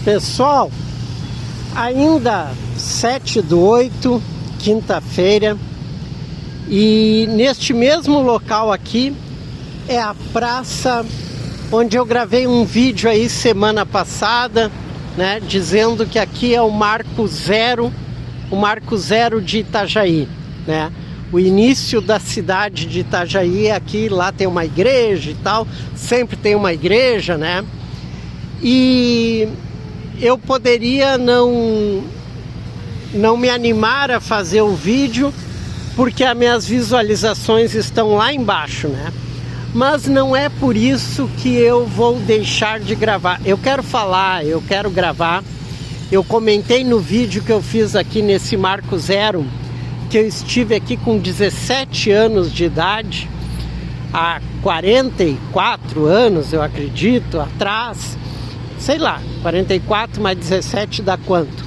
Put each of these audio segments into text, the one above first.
Pessoal, ainda 7/8, quinta-feira, e neste mesmo local aqui é a praça onde eu gravei um vídeo aí semana passada, né, dizendo que aqui é o Marco Zero de Itajaí, né? O início da cidade de Itajaí, aqui, lá tem uma igreja e tal, sempre tem uma igreja, né? E eu poderia não me animar a fazer o vídeo, porque as minhas visualizações estão lá embaixo, né? Mas não é por isso que eu vou deixar de gravar. Eu quero falar, eu quero gravar. Eu comentei no vídeo que eu fiz aqui nesse Marco Zero, que eu estive aqui com 17 anos de idade, há 44 anos, eu acredito, atrás, sei lá, 44 mais 17 dá quanto?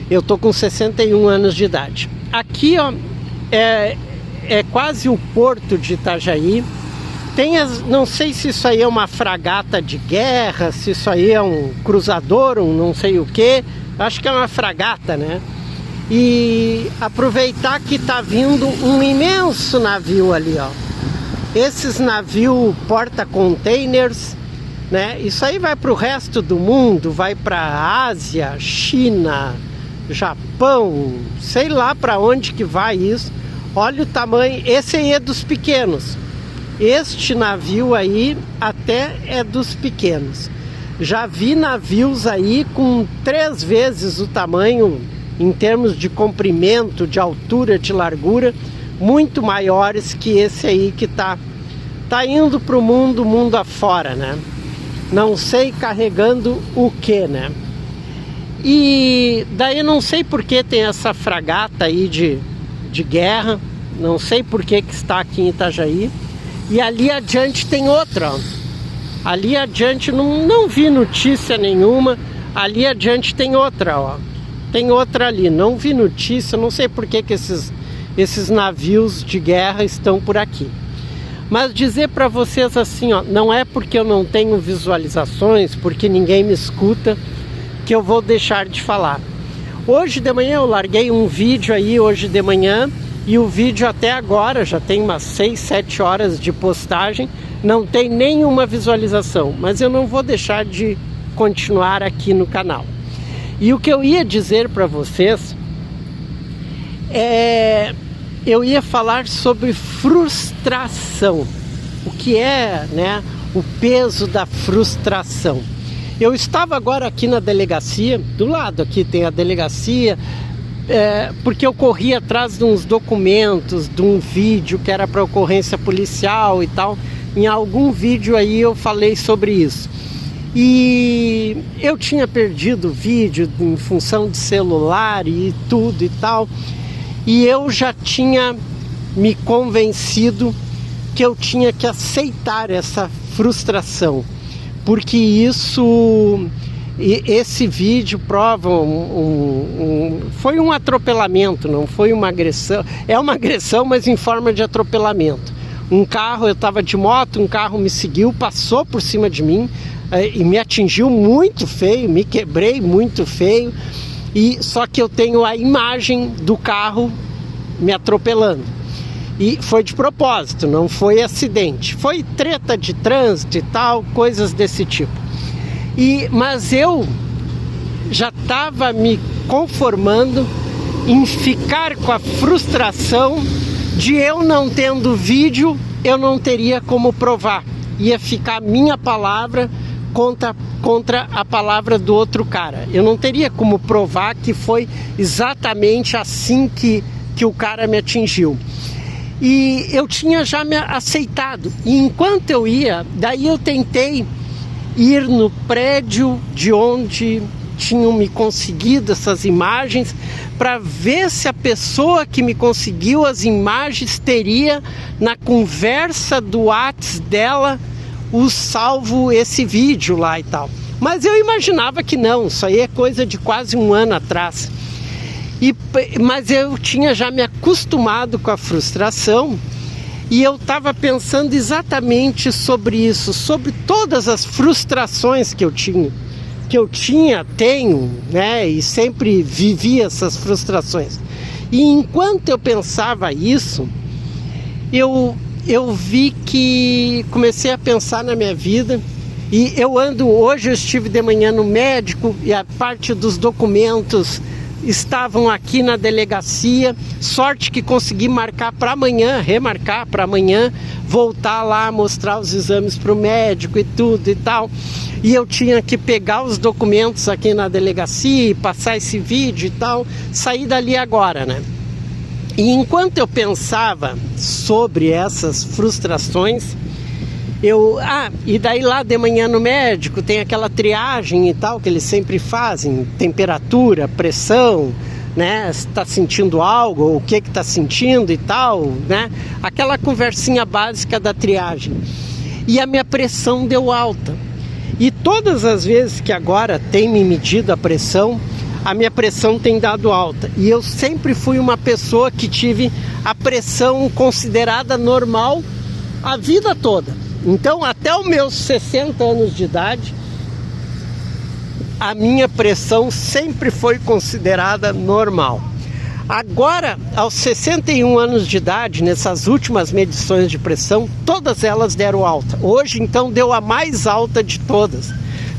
Eu tô com 61 anos de idade. Aqui, ó, é quase o porto de Itajaí. Tem não sei se isso aí é uma fragata de guerra, se isso aí é um cruzador, um não sei o que. Acho que é uma fragata, né? E aproveitar que tá vindo um imenso navio ali, ó. Esses navios porta-containers, né? Isso aí vai para o resto do mundo, vai para Ásia, China, Japão, sei lá para onde que vai isso. Olha o tamanho, esse aí é dos pequenos. Este navio aí até é dos pequenos. Já vi navios aí com 3 vezes o tamanho em termos de comprimento, de altura, de largura, muito maiores que esse aí que tá indo para o mundo afora, né? Não sei carregando o que, né? E daí não sei por que tem essa fragata aí de guerra, não sei por que está aqui em Itajaí. E ali adiante tem outra, ó. Ali adiante não vi notícia nenhuma. Ali adiante tem outra, ó. Tem outra ali, não vi notícia, não sei por que esses navios de guerra estão por aqui. Mas dizer para vocês assim, ó, não é porque eu não tenho visualizações, porque ninguém me escuta, que eu vou deixar de falar. Hoje de manhã eu larguei um vídeo aí, hoje de manhã, e o vídeo até agora, já tem umas 6, 7 horas de postagem, não tem nenhuma visualização, mas eu não vou deixar de continuar aqui no canal. E o que eu ia dizer para vocês eu ia falar sobre frustração. O que é, né, o peso da frustração. Eu estava agora aqui na delegacia, do lado aqui tem a delegacia, porque eu corri atrás de uns documentos, de um vídeo que era para ocorrência policial e tal. Em algum vídeo aí eu falei sobre isso. E eu tinha perdido o vídeo em função de celular e tudo e tal. E eu já tinha me convencido que eu tinha que aceitar essa frustração. Porque esse vídeo prova foi um atropelamento, não foi uma agressão. É uma agressão, mas em forma de atropelamento. Um carro, eu estava de moto, um carro me seguiu, passou por cima de mim e me atingiu muito feio, me quebrei muito feio. Só que eu tenho a imagem do carro me atropelando. E foi de propósito, não foi acidente. Foi treta de trânsito e tal, coisas desse tipo. Mas eu já estava me conformando em ficar com a frustração de eu não tendo vídeo, eu não teria como provar. Ia ficar minha palavra contra a palavra do outro cara. Eu não teria como provar que foi exatamente assim que o cara me atingiu. E eu tinha já me aceitado. E enquanto eu ia, daí eu tentei ir no prédio de onde tinham me conseguido essas imagens, para ver se a pessoa que me conseguiu as imagens teria na conversa do WhatsApp dela salvo esse vídeo lá e tal. Mas eu imaginava que não, isso aí é coisa de quase um ano atrás. Mas eu tinha já me acostumado com a frustração e eu estava pensando exatamente sobre isso, sobre todas as frustrações que eu tinha. que eu tenho, né? E sempre vivi essas frustrações. E enquanto eu pensava isso, eu vi que comecei a pensar na minha vida. E hoje eu estive de manhã no médico e a parte dos documentos estavam aqui na delegacia. Sorte que consegui marcar para amanhã, remarcar para amanhã, voltar lá, mostrar os exames para o médico e tudo e tal. E eu tinha que pegar os documentos aqui na delegacia, passar esse vídeo e tal, sair dali agora, né? E enquanto eu pensava sobre essas frustrações, e daí lá de manhã no médico tem aquela triagem e tal que eles sempre fazem, temperatura, pressão, né? Se tá sentindo algo, o que tá sentindo e tal, né? Aquela conversinha básica da triagem. E a minha pressão deu alta. E todas as vezes que agora tem me medido a pressão, a minha pressão tem dado alta. E eu sempre fui uma pessoa que tive a pressão considerada normal a vida toda. Então, até os meus 60 anos de idade, a minha pressão sempre foi considerada normal. Agora, aos 61 anos de idade, nessas últimas medições de pressão, todas elas deram alta. Hoje, então, deu a mais alta de todas.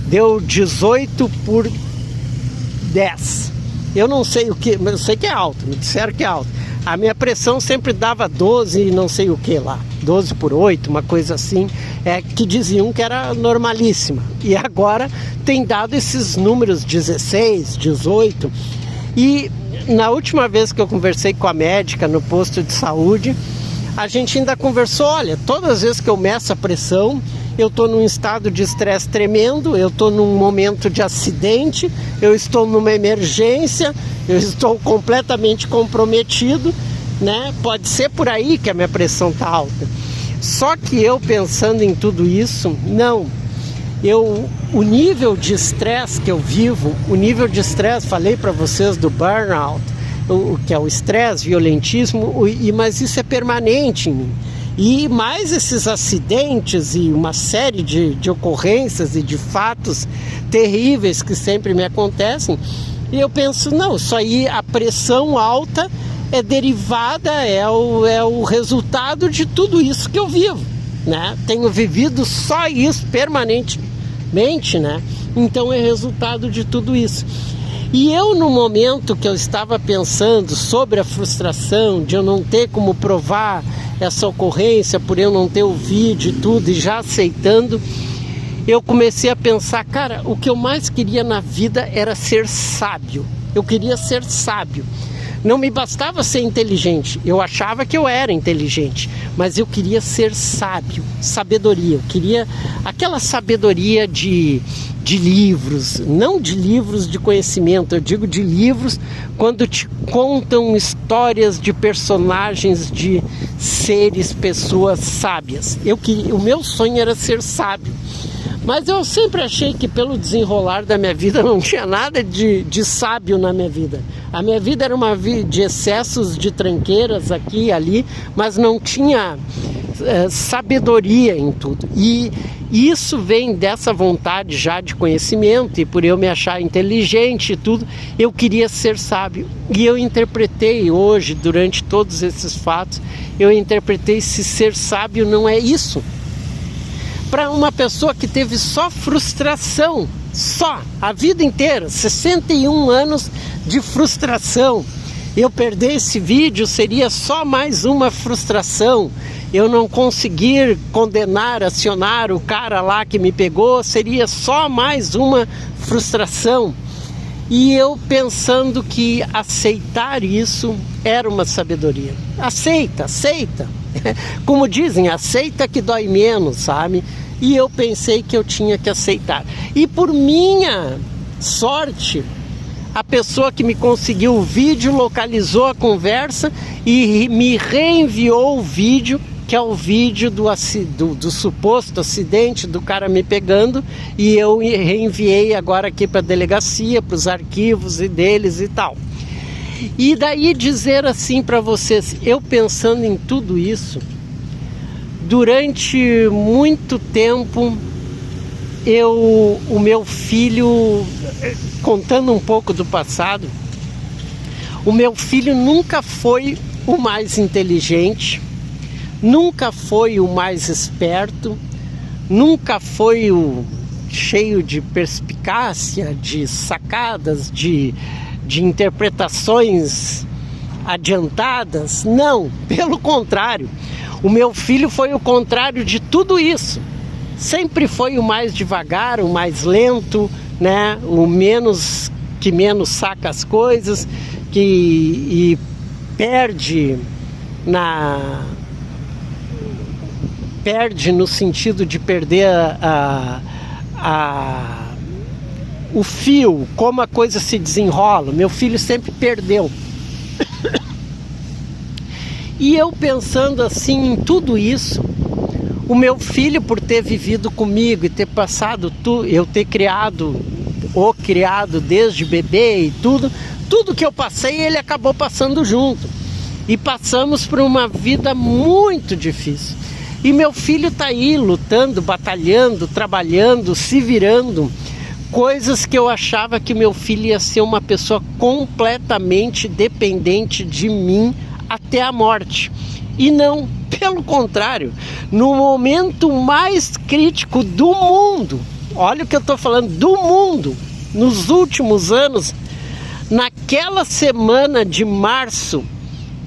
Deu 18/10. Eu não sei o que, mas eu sei que é alto, me disseram que é alto. A minha pressão sempre dava 12 e não sei o que lá, 12/8, uma coisa assim, que diziam que era normalíssima. E agora tem dado esses números 16, 18. E na última vez que eu conversei com a médica no posto de saúde, a gente ainda conversou, olha, todas as vezes que eu meço a pressão, eu estou num estado de estresse tremendo, eu estou num momento de acidente, eu estou numa emergência, eu estou completamente comprometido, né? Pode ser por aí que a minha pressão está alta. Só que eu pensando em tudo isso, não. O nível de estresse que eu vivo, o nível de estresse, falei para vocês do burnout, que é o estresse, violentismo, mas isso é permanente em mim. E mais esses acidentes e uma série de ocorrências e de fatos terríveis que sempre me acontecem, e eu penso, não, isso aí, a pressão alta é derivada, é o resultado de tudo isso que eu vivo, né? Tenho vivido só isso permanentemente, né? Então é resultado de tudo isso. E eu, no momento que eu estava pensando sobre a frustração de eu não ter como provar essa ocorrência, por eu não ter o vídeo e tudo, e já aceitando, eu comecei a pensar, cara, o que eu mais queria na vida era ser sábio. Eu queria ser sábio. Não me bastava ser inteligente, eu achava que eu era inteligente, mas eu queria ser sábio, sabedoria. Eu queria aquela sabedoria de livros, não de livros de conhecimento, eu digo de livros quando te contam histórias de personagens, de seres, pessoas sábias. O meu sonho era ser sábio. Mas eu sempre achei que pelo desenrolar da minha vida não tinha nada de sábio na minha vida. A minha vida era uma vida de excessos, de tranqueiras aqui e ali, mas não tinha sabedoria em tudo. E isso vem dessa vontade já de conhecimento, e por eu me achar inteligente e tudo, eu queria ser sábio. E eu interpretei hoje, durante todos esses fatos, eu interpretei se ser sábio não é isso. Para uma pessoa que teve só frustração, só, a vida inteira, 61 anos de frustração, eu perder esse vídeo seria só mais uma frustração. Eu não conseguir condenar, acionar o cara lá que me pegou, seria só mais uma frustração. E eu pensando que aceitar isso era uma sabedoria. Aceita. Como dizem, aceita que dói menos, sabe? E eu pensei que eu tinha que aceitar. E por minha sorte, a pessoa que me conseguiu o vídeo localizou a conversa e me reenviou o vídeo, que é o vídeo do suposto acidente, do cara me pegando, e eu reenviei agora aqui para a delegacia, para os arquivos e deles e tal. E daí dizer assim para vocês, eu pensando em tudo isso, durante muito tempo o meu filho, contando um pouco do passado, o meu filho nunca foi o mais inteligente, nunca foi o mais esperto, nunca foi o cheio de perspicácia, de sacadas, de interpretações adiantadas. Não, pelo contrário. O meu filho foi o contrário de tudo isso. Sempre foi o mais devagar, o mais lento, né? O que menos saca as coisas, e perde no sentido de perder o fio, como a coisa se desenrola. Meu filho sempre perdeu. E eu pensando assim em tudo isso, o meu filho, por ter vivido comigo e ter passado eu ter criado desde bebê e tudo que eu passei, ele acabou passando junto. E passamos por uma vida muito difícil. E meu filho está aí lutando, batalhando, trabalhando, se virando. Coisas que eu achava que meu filho ia ser uma pessoa completamente dependente de mim até a morte. E não, pelo contrário, no momento mais crítico do mundo, olha o que eu estou falando, do mundo, nos últimos anos, naquela semana de março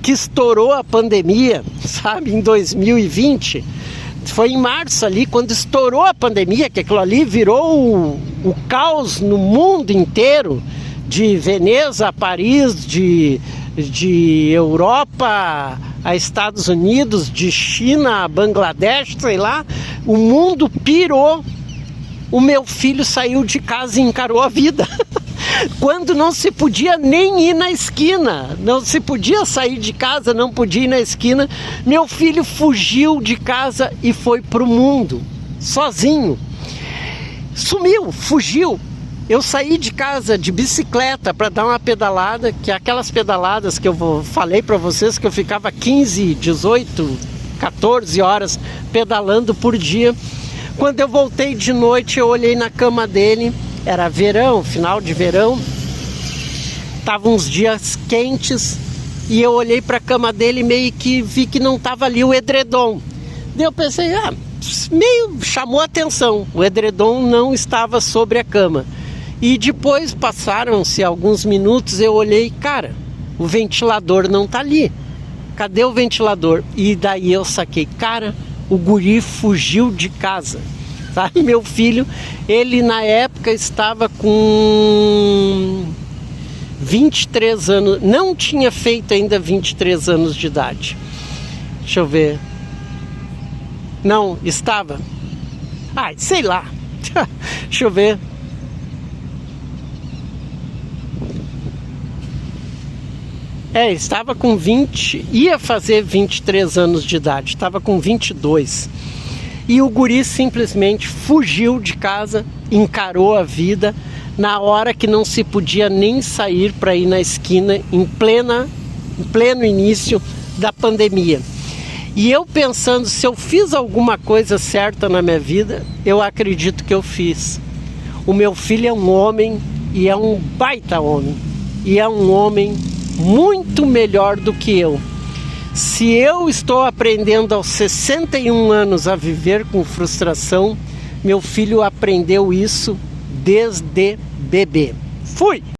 que estourou a pandemia, sabe, em 2020, foi em março ali, quando estourou a pandemia, que aquilo ali virou o caos no mundo inteiro, de Veneza a Paris, de Europa a Estados Unidos, de China a Bangladesh, sei lá, o mundo pirou. O meu filho saiu de casa e encarou a vida. Quando não se podia nem ir na esquina, não se podia sair de casa, não podia ir na esquina, meu filho fugiu de casa e foi pro mundo, sozinho. Sumiu, fugiu. Eu saí de casa de bicicleta para dar uma pedalada, que é aquelas pedaladas que eu falei para vocês, que eu ficava 15, 18, 14 horas pedalando por dia. Quando eu voltei de noite, eu olhei na cama dele, era verão, final de verão, estavam uns dias quentes, e eu olhei para a cama dele e meio que vi que não estava ali o edredom. Daí eu pensei, meio chamou a atenção, o edredom não estava sobre a cama. E depois passaram-se alguns minutos, eu olhei, cara, o ventilador não tá ali. Cadê o ventilador? E daí eu saquei, cara, o guri fugiu de casa. Sabe, meu filho, ele na época estava com 23 anos, não tinha feito ainda 23 anos de idade. Deixa eu ver. Não, estava. Sei lá. Deixa eu ver. Estava com 20, ia fazer 23 anos de idade, estava com 22. E o guri simplesmente fugiu de casa, encarou a vida, na hora que não se podia nem sair para ir na esquina, em pleno início da pandemia. E eu pensando, se eu fiz alguma coisa certa na minha vida, eu acredito que eu fiz. O meu filho é um homem, e é um baita homem, e é um homem muito melhor do que eu. Se eu estou aprendendo aos 61 anos a viver com frustração, meu filho aprendeu isso desde bebê. Fui!